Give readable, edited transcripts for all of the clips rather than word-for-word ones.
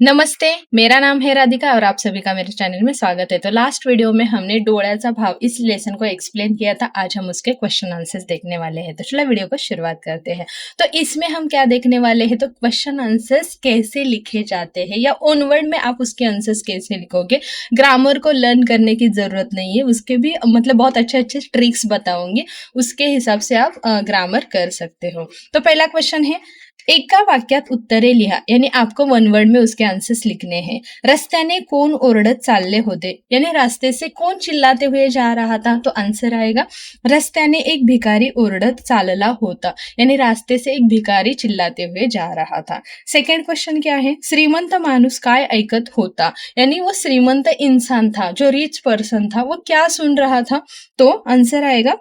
नमस्ते, मेरा नाम है राधिका और आप सभी का मेरे चैनल में स्वागत है। तो लास्ट वीडियो में हमने डोळ्याचा भाव इस लेसन को एक्सप्लेन किया था। आज हम उसके क्वेश्चन आंसर्स देखने वाले हैं। तो चलो वीडियो को शुरुआत करते हैं। तो इसमें हम क्या देखने वाले हैं, तो क्वेश्चन आंसर्स कैसे लिखे जाते हैं या ऑन वर्ड में आप उसके आंसर्स कैसे लिखोगे। ग्रामर को लर्न करने की जरूरत नहीं है, उसके भी मतलब बहुत अच्छे अच्छे ट्रिक्स बताऊंगी, उसके हिसाब से आप ग्रामर कर सकते हो। तो पहला क्वेश्चन है, एका वाक्यात उत्तरे लिहा, यानी आपको वन वर्ड में उसके आंसर्स लिखने हैं। रस्त्याने कोण ओरडत चालले होते, यानी रास्ते से कौन चिल्लाते हुए जा रहा था, तो आंसर आएगा रस्त्याने एक भिकारी ओरडत चालला होता, यानी रास्ते से एक भिकारी चिल्लाते हुए जा रहा था। सेकंड क्वेश्चन क्या है, श्रीमंत माणूस काय ऐकत होता, यानी वो श्रीमंत इंसान था, जो रिच पर्सन था, वो क्या सुन रहा था, तो आंसर आएगा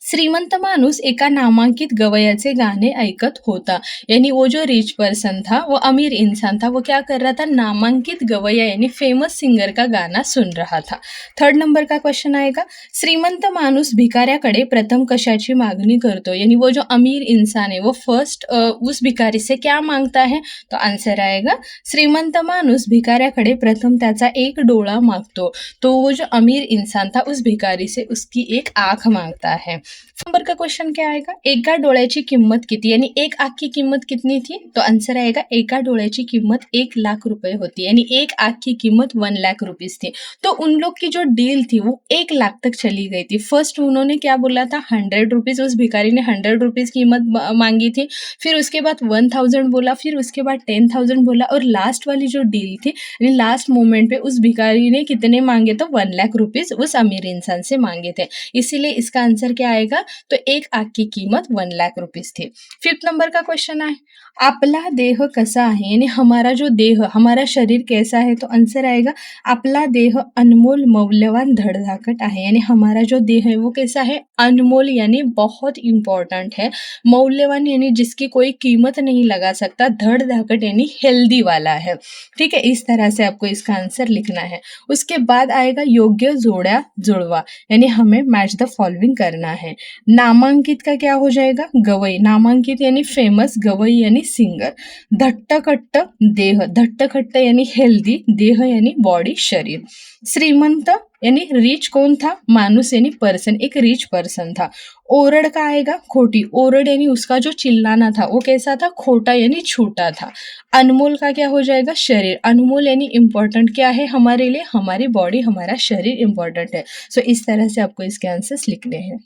श्रीमंत माणूस एका नामांकित गवयाचे गाणे ऐकत होता, यानी वो जो रिच पर्सन था, वो अमीर इंसान था, वो क्या कर रहा था, नामांकित गवया यानी फेमस सिंगर का गाना सुन रहा था। थर्ड नंबर का क्वेश्चन आएगा, श्रीमंत माणूस भिकाऱ्याकडे प्रथम कशाची मागणी करतो, यानी वो जो अमीर इंसान है वो फर्स्ट उस भिकारी से क्या मांगता है, तो आंसर आएगा श्रीमंत माणूस भिकाऱ्याकडे प्रथम त्याचा एक डोळा मागतो, तो वो जो अमीर इंसान था उस भिकारी से उसकी एक आंख मांगता है। नंबर का क्वेश्चन क्या आएगा, एका डोळ्याची किंमत किती, यानी एक आंख की कीमत कितनी थी, तो आंसर आएगा एका डोळ्याची कीमत 1 लाख रुपए होती, यानी एक आंख की कीमत 1 लाख रुपीज थी। तो उन लोग की जो डील थी वो 1 लाख तक चली गई थी। फर्स्ट उन्होंने क्या बोला था, 100 रुपीज, उस भिखारी ने 100 रुपीज कीमत मांगी थी, फिर उसके बाद 1000 बोला, फिर उसके बाद 10,000 बोला, और लास्ट वाली जो डील थी यानी लास्ट मोमेंट पे उस भिखारी ने कितने मांगे, तो 1 लाख रुपीज उस अमीर इंसान से मांगे थे। इसीलिए इसका आंसर क्या आएगा, तो एक आंख की कीमत 1 लाख रुपीज थी। फिफ्थ नंबर का क्वेश्चन है, आपला देह कसा आहे, यानी हमारा जो देह, हमारा शरीर कैसा है, तो आंसर आएगा आपला देह अनमोल मौल्यवान धड़धाकट आहे, यानी हमारा जो देह है वो कैसा है, अनमोल यानी बहुत इंपॉर्टेंट है, मौल्यवान यानी जिसकी कोई कीमत नहीं लगा सकता, धड़धाकट यानी हेल्दी वाला है। ठीक है, इस तरह से आपको इसका आंसर लिखना है। उसके बाद आएगा योग्य जोड्या जुड़वा, यानी हमें मैच द फॉलोइंग करना है। नामांकित का क्या हो जाएगा, गवई, नामांकित यानी फेमस, गवई यानी सिंगर। धट्टकट्ट देह, धट्टकट्ट यानी हेल्दी, देह यानी बॉडी शरीर। श्रीमंत यानी रिच कौन था, मानुस यानी पर्सन, एक रिच पर्सन था। ओरड का आएगा खोटी, ओरड यानी उसका जो चिल्लाना था वो कैसा था, खोटा यानी छोटा था। अनमोल का क्या हो जाएगा, शरीर, अनमोल यानी इंपॉर्टेंट क्या है हमारे लिए, हमारी बॉडी, हमारा शरीर इंपॉर्टेंट है। सो इस तरह से आपको इसके आंसर्स लिखने हैं।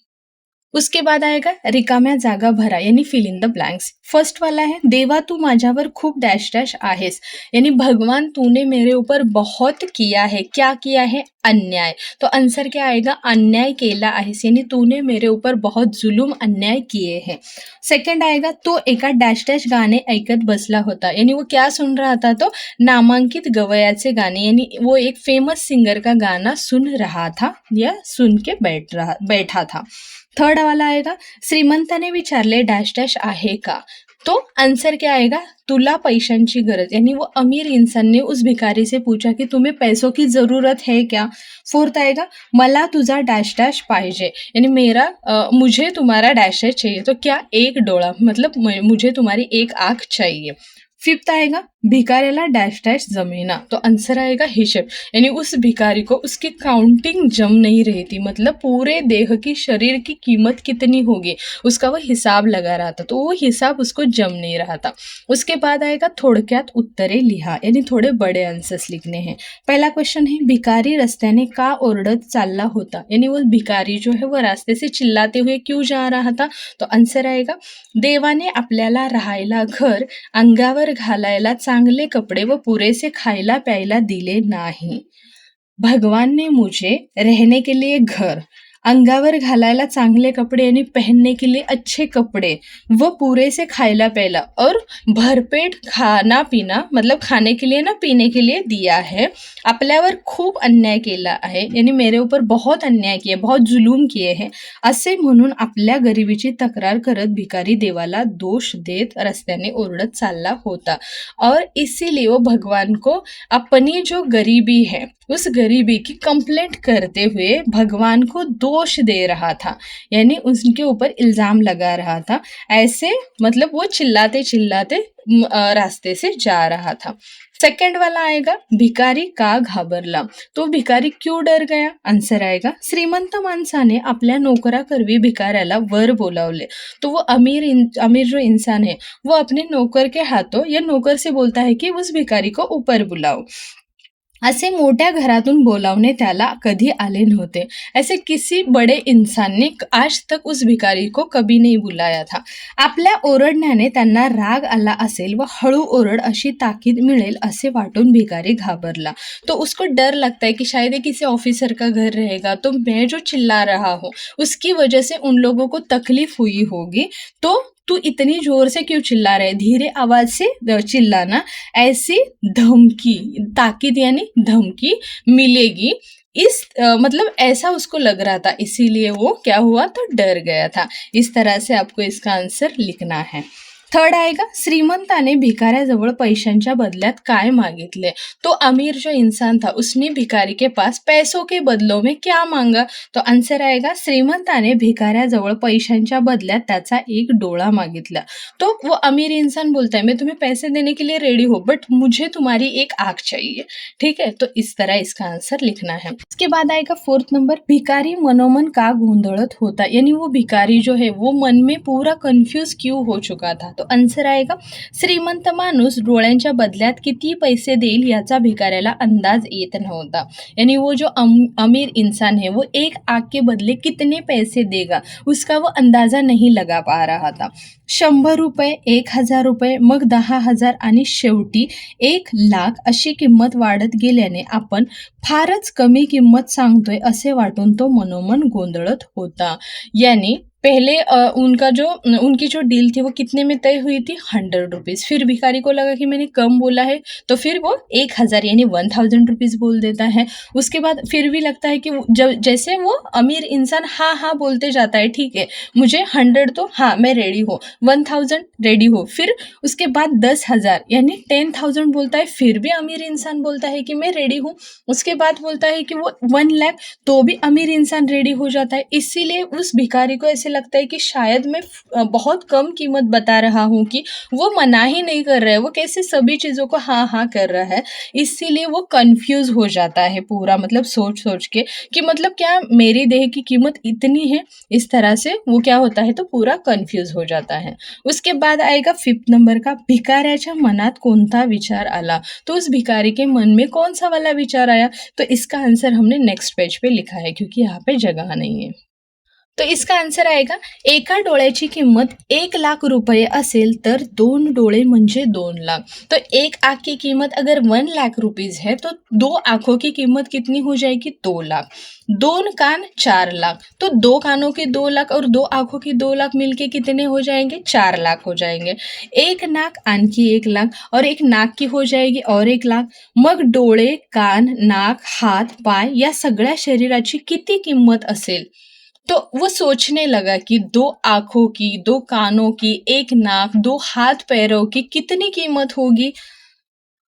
उसके बाद आएगा रिकाम्या जागा भरा, यानी fill in the blanks. First वाला है, देवा तू माझ्यावर खूब डैश डैश आहेस, यानी भगवान तूने मेरे ऊपर बहुत किया है, क्या किया है, अन्याय। तो आंसर क्या आएगा, अन्याय केला आहेस, यानी तूने मेरे ऊपर बहुत जुलूम अन्याय किए हैं। सेकंड आएगा, तो एका डैश डैश गाणे ऐकत बसला होता, यानी वो क्या सुन रहा था, तो नामांकित गवयाचे गाने, यानी वो एक फेमस सिंगर का गाना सुन रहा था या सुन के बैठा था। थर्ड वाला आएगा, श्रीमंताने विचारले डैश डैश आहे का, तो आंसर क्या आएगा, तुला पैशांची गरज, यानी वो अमीर इंसान ने उस भिखारी से पूछा कि तुम्हें पैसों की जरूरत है क्या। फोर्थ आएगा, मला तुझा डैश डैश पाहिजे, यानी मुझे तुम्हारा डैश डैश चाहिए, तो क्या, एक डोळा, मतलब मुझे तुम्हारी एक आंख चाहिए। फिफ्थ आएगा, भिकाऱ्याला डैश डैश जमेना, तो आंसर आएगा हिशेब, यानी उस भिखारी को उसकी काउंटिंग जम नहीं रही थी, मतलब पूरे देह की, शरीर की कीमत कितनी होगी उसका वो हिसाब लगा रहा था, तो वो हिसाब उसको जम नहीं रहा था। उसके बाद आएगा थोडक्यात उत्तरे लिहा, यानी थोड़े बड़े आंसर्स लिखने हैं। पहला क्वेश्चन है, भिकारी रस्त्याने का ओरडत चालला होता, यानी वो भिखारी जो है वो रास्ते से चिल्लाते हुए क्यों जा रहा था, तो आंसर आएगा देवाने आपल्याला राहायला घर, अंगावर घालायला चांगले कपडे व पुरेसे खायला प्यायला दिले नाही। भगवान ने मुझे रहने के लिए घर, अंगावर घालायला चांगले कपड़े यानी पहनने के लिए अच्छे कपड़े, वो पूरे से खायला प्यायला और भरपेट खाना पीना, मतलब खाने के लिए ना पीने के लिए दिया है। आपल्यावर खूप अन्याय केला आहे, यानी मेरे ऊपर बहुत अन्याय किया, बहुत जुलूम किए हैं, असे म्हणून आपल्या गरिबीची तक्रार करत भिकारी देवाला दोष देत रस्त्याने ओरडत चालला होता, और इसीलिए वो भगवान को अपनी जो गरीबी है उस गरीबी की कंप्लेंट करते हुए भगवान को दोष दे रहा था, यानी उनके ऊपर इल्ज़ाम लगा रहा था। ऐसे मतलब वो चिल्लाते चिल्लाते रास्ते से जा रहा था। सेकंड वाला आएगा भिकारी का घाबरला। तो भिकारी क्यों डर गया? आन्सर आएगा श्रीमंत माणसाने आपल्या नोकराकरवी भिकाऱ्याला वर बोलावले। तो वो अमीर जो इंसान है वो अपने नौकर के हाथों या नौकर से बोलता है कि उस भिकारी को ऊपर बुलाओ। असे मोठ्या घरातून बोलावणे त्याला कधी आले नव्हते। ऐसे किसी बड़े इंसान ने आज तक उस भिकारी को कभी नहीं बुलाया था। आपल्या ओरडण्याने त्यांना राग आला असेल व हळू ओरड अशी ताकीद मिळेल असे वाटून भिकारी घाबरला। तो उसको डर लगता है कि शायद ये किसी ऑफिसर का घर रहेगा, तो मैं जो चिल्ला रहा हूँ उसकी वजह से उन लोगों को तकलीफ हुई होगी, तो तू इतनी जोर से क्यों चिल्ला रहे, धीरे आवाज से चिल्लाना, ऐसी धमकी, ताकीद यानी धमकी मिलेगी। मतलब ऐसा उसको लग रहा था, इसीलिए वो क्या हुआ, तो डर गया था। इस तरह से आपको इसका आंसर लिखना है। थर्ड आएगा श्रीमंताने भिकाऱ्याजवळ पैशांच्या बदल्यात काय मागितले। तो अमीर जो इंसान था उसने भिखारी के पास पैसों के बदलों में क्या मांगा? तो आंसर आएगा श्रीमंताने भिकाऱ्याजवळ पैशांच्या बदल्यात त्याचा एक डोळा मागितला। तो वो अमीर इंसान बोलता है मैं तुम्हें पैसे देने के लिए रेडी हूँ, बट मुझे तुम्हारी एक आंख चाहिए। ठीक है, तो इस तरह इसका आंसर लिखना है। इसके बाद आएगा फोर्थ नंबर, भिकारी मनोमन का गोंधळत होता, यानी वो भिकारी जो है वो मन में पूरा कंफ्यूज क्यों हो चुका था। तो आन्सर आएगा श्रीमंत माणूस डोळ्यांच्या बदल्यात किती पैसे देईल याचा भिकाऱ्याला अंदाज येत नव्हता। यानी वो जो अमीर इंसान है वो एक आंख के बदले कितने पैसे देगा उसका वो अंदाजा नहीं लगा पा रहा था। 100 रुपये, 1000 रुपये, मग 10,000 आणि शेवटी 1,00,000 अशी किंमत वाढत गेल्याने आपण फारच कमी किंमत सांगतोय असे वाटून तो मनोमन गोंधळत होता। यानी पहले उनकी जो डील थी वो कितने में तय हुई थी, 100 रुपीज़। फिर भिखारी को लगा कि मैंने कम बोला है, तो फिर वो 1000 यानी 1000 रुपीज़ बोल देता है। उसके बाद फिर भी लगता है कि जैसे वो अमीर इंसान हाँ हाँ बोलते जाता है, ठीक है मुझे 100 तो हाँ मैं रेडी हूँ, 1000 रेडी हो, फिर उसके बाद 10,000 यानी 10,000 बोलता है, फिर भी अमीर इंसान बोलता है कि मैं रेडी हूँ। उसके बाद बोलता है कि वो 1,00,000, तो भी अमीर इंसान रेडी हो जाता है। इसीलिए उस भिखारी को ऐसे लगता है कि शायद मैं बहुत कम कीमत बता रहा हूँ कि वो मना ही नहीं कर रहा है, वो कैसे सभी चीज़ों को हाँ हाँ कर रहा है। इसीलिए वो कंफ्यूज हो जाता है पूरा, मतलब सोच सोच के कि मतलब क्या मेरी देह की कीमत इतनी है। इस तरह से वो क्या होता है, तो पूरा कंफ्यूज हो जाता है। उसके बाद आएगा 5th नंबर का, भिकाऱ्याच्या मनात कोणता विचार आला। तो उस भिखारी के मन में कौन सा वाला विचार आया, तो इसका आंसर हमने नेक्स्ट पेज पे लिखा है क्योंकि यहाँ पे जगह नहीं है। तो इसका आंसर आएगा एका डोळ्याची किंमत 1,00,000 रुपये असेल तर 2 डोळे म्हणजे 2,00,000। तो एक आंख की कीमत अगर 1,00,000 रुपीज है तो 2 आंखों की कीमत कितनी हो जाएगी, 2,00,000। 2 कान 4,00,000, तो 2 कानों के 2,00,000 और 2 आंखों की 2,00,000 मिलके कितने हो जाएंगे, 4,00,000 हो जाएंगे। एक नाक आणखी 1,00,000 और एक नाक की हो जाएगी और 1,00,000। मग डोळे, कान, नाक, हात, पाय या सगळ्या शरीराची किती किंमत असेल। तो वो सोचने लगा कि 2 आंखों की, 2 कानों की, 1 नाक, 2 हाथ पैरों की कितनी कीमत होगी।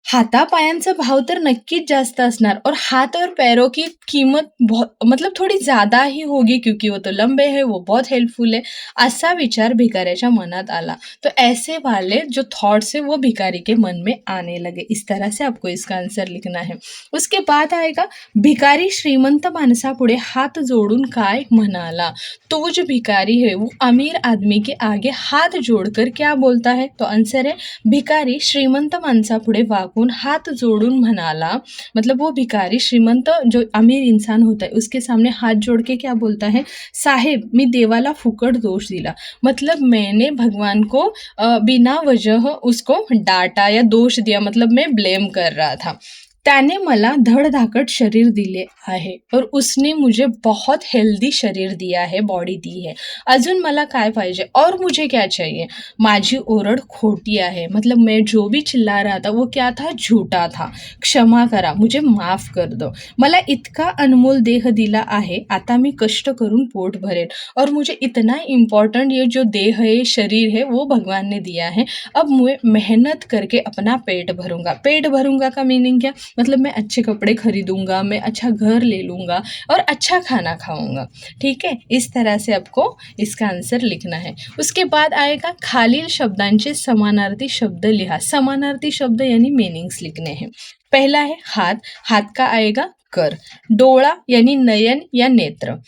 हाथापायांचा भाव तर नक्कीच जास्त असणार और हाथ और पैरों की कीमत बहुत मतलब थोड़ी ज़्यादा ही होगी क्योंकि वो तो लंबे हैं, वो बहुत हेल्पफुल है। असा विचार भिकाऱ्याच्या मनात आला। तो ऐसे वाले जो थॉट्स है वो भिखारी के मन में आने लगे। इस तरह से आपको इसका आंसर लिखना है। उसके बाद आएगा भिकारी श्रीमंत माणसापुढे हात जोडून काय म्हणाला। तो वो जो भिखारी है वो अमीर आदमी के आगे हाथ जोड़कर क्या बोलता है, तो आंसर है भिकारी श्रीमंत माणसापुढे वाकून हाथ जोड़ून म्हणाला। मतलब वो भिखारी श्रीमंत जो अमीर इंसान होता है उसके सामने हाथ जोड़ के क्या बोलता है, साहेब मी देवाला फुकट दोष दिला। मतलब मैंने भगवान को बिना वजह उसको डांटा या दोष दिया, मतलब मैं ब्लेम कर रहा था। त्याने मला धडधाकट शरीर दिले आहे और उसने मुझे बहुत हेल्दी शरीर दिया है, बॉडी दी है। अजून मला काय पाहिजे और मुझे क्या चाहिए, माझी ओरड खोटी आहे। मतलब मैं जो भी चिल्ला रहा था वो क्या था, झूठा था। क्षमा करा, मुझे माफ कर दो। मला इतका अनमोल देह दिला आहे, आता मी कष्ट करून पोट भरेन और मुझे इतना इम्पॉर्टेंट ये जो देह है, शरीर है वो भगवान ने दिया है। अब मैं मेहनत करके अपना पेट भरूंगा। पेट भरूंगा का मीनिंग क्या, मतलब मैं अच्छे कपड़े खरीदूंगा, मैं अच्छा घर ले लूंगा और अच्छा खाना खाऊंगा। ठीक है, इस तरह से आपको इसका आंसर लिखना है। उसके बाद आएगा खालील शब्दांचे समानार्थी शब्द लिहा। समानार्थी शब्द यानी मीनिंग्स लिखने हैं। पहला है हाथ, हाथ का आएगा कर। डोळा यानी नयन या नेत्र।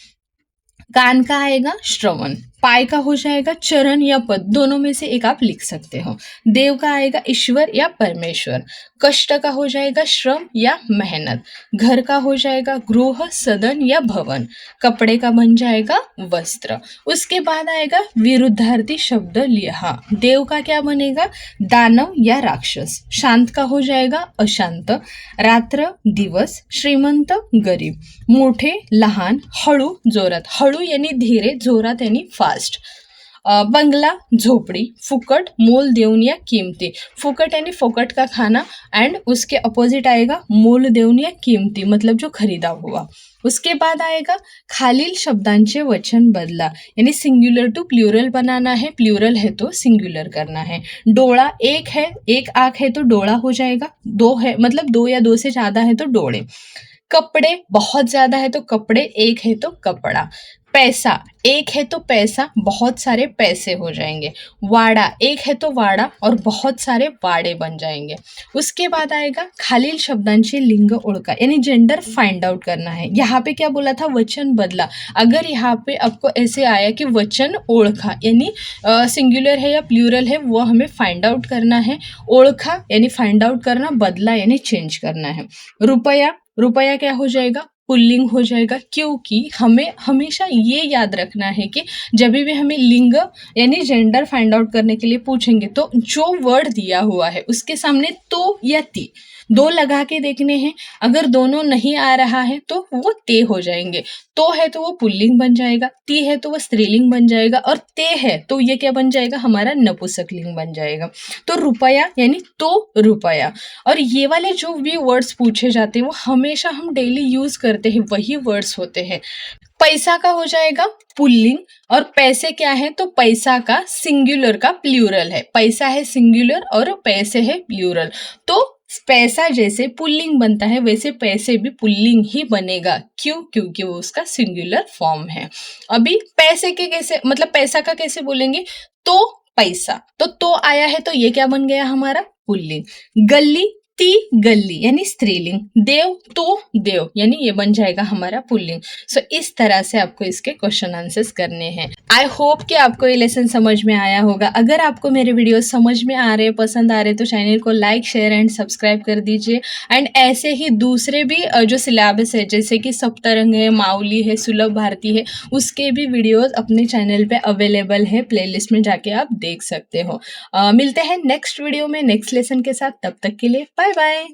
कान का आएगा श्रवण। पाय का हो जाएगा चरण या पद, दोनों में से एक आप लिख सकते हो। देव का आएगा ईश्वर या परमेश्वर। कष्ट का हो जाएगा श्रम या मेहनत। घर का हो जाएगा गृह, सदन या भवन। कपड़े का बन जाएगा वस्त्र। उसके बाद आएगा विरुद्धार्थी शब्द लिहा। देव का क्या बनेगा दानव या राक्षस। शांत का हो जाएगा अशांत। रात्र दिवस। श्रीमंत गरीब। मोठे लहान। हळू जोरात। हळू यानी धीरे, जोरात यानी फास्ट। बंगला झोपड़ी। फुकट मोल देऊन या कीमती। फुकट यानी फोकट का खाना एंड उसके अपोजिट आएगा मोल देऊन या कीमती, मतलब जो खरीदा हुआ। उसके बाद आएगा खालील शब्दांचे वचन बदला, यानी सिंगुलर टू प्लूरल बनाना है, प्लूरल है तो सिंगुलर करना है। डोळा एक है, एक आंख है तो डोळा हो जाएगा। दो है मतलब दो या दो से ज्यादा है तो डोळे। कपड़े बहुत ज्यादा है तो कपड़े, एक है तो कपड़ा। पैसा एक है तो पैसा, बहुत सारे पैसे हो जाएंगे। वाड़ा एक है तो वाड़ा और बहुत सारे वाड़े बन जाएंगे। उसके बाद आएगा खालील शब्दांची लिंग ओळखा, यानी जेंडर फाइंड आउट करना है। यहाँ पे क्या बोला था वचन बदला। अगर यहाँ पे आपको ऐसे आया कि वचन ओळखा यानी सिंगुलर है या प्लूरल है, वो हमें फाइंड आउट करना है। ओळखा यानी फाइंड आउट करना, बदला यानी चेंज करना है। रुपया, रुपया क्या हो जाएगा पुल्लिंग हो जाएगा, क्योंकि हमें हमेशा ये याद रखना है कि जब भी हमें लिंग यानी जेंडर फाइंड आउट करने के लिए पूछेंगे तो जो वर्ड दिया हुआ है उसके सामने तो या ती दो लगा के देखने हैं। अगर दोनों नहीं आ रहा है तो वो ते हो जाएंगे। तो है तो वो पुल्लिंग बन जाएगा, ती है तो वो स्त्रीलिंग बन जाएगा और ते है तो ये क्या बन जाएगा हमारा नपुंसकलिंग बन जाएगा। तो रुपया यानी तो रुपया। और ये वाले जो भी वर्ड्स पूछे जाते हैं वो हमेशा हम डेली यूज करते हैं, वही वर्ड्स होते हैं। पैसा का हो जाएगा पुल्लिंग और पैसे क्या है तो पैसा का सिंगुलर का प्लूरल है। पैसा है सिंगुलर और पैसे है प्लूरल। तो पैसा जैसे पुल्लिंग बनता है वैसे पैसे भी पुल्लिंग ही बनेगा। क्यों? क्योंकि वो उसका सिंगुलर फॉर्म है। अभी पैसे के कैसे मतलब पैसा का कैसे बोलेंगे तो पैसा, तो आया है तो ये क्या बन गया हमारा पुल्लिंग। गली ती गली यानी स्त्रीलिंग। देव तो देव यानी ये बन जाएगा हमारा पुल्लिंग। सो इस तरह से आपको इसके क्वेश्चन आंसर्स करने हैं। आई होप कि आपको ये लेसन समझ में आया होगा। अगर आपको मेरे वीडियो समझ में आ रहे, पसंद आ रहे तो चैनल को लाइक शेयर एंड सब्सक्राइब कर दीजिए। एंड ऐसे ही दूसरे भी जो सिलेबस है जैसे कि सप्तरंग है, माउली है, सुलभ भारती है, उसके भी वीडियोस अपने चैनल पे अवेलेबल है, प्लेलिस्ट में जाके आप देख सकते हो। मिलते हैं नेक्स्ट वीडियो में नेक्स्ट लेसन के साथ, तब तक के लिए बाय बाय।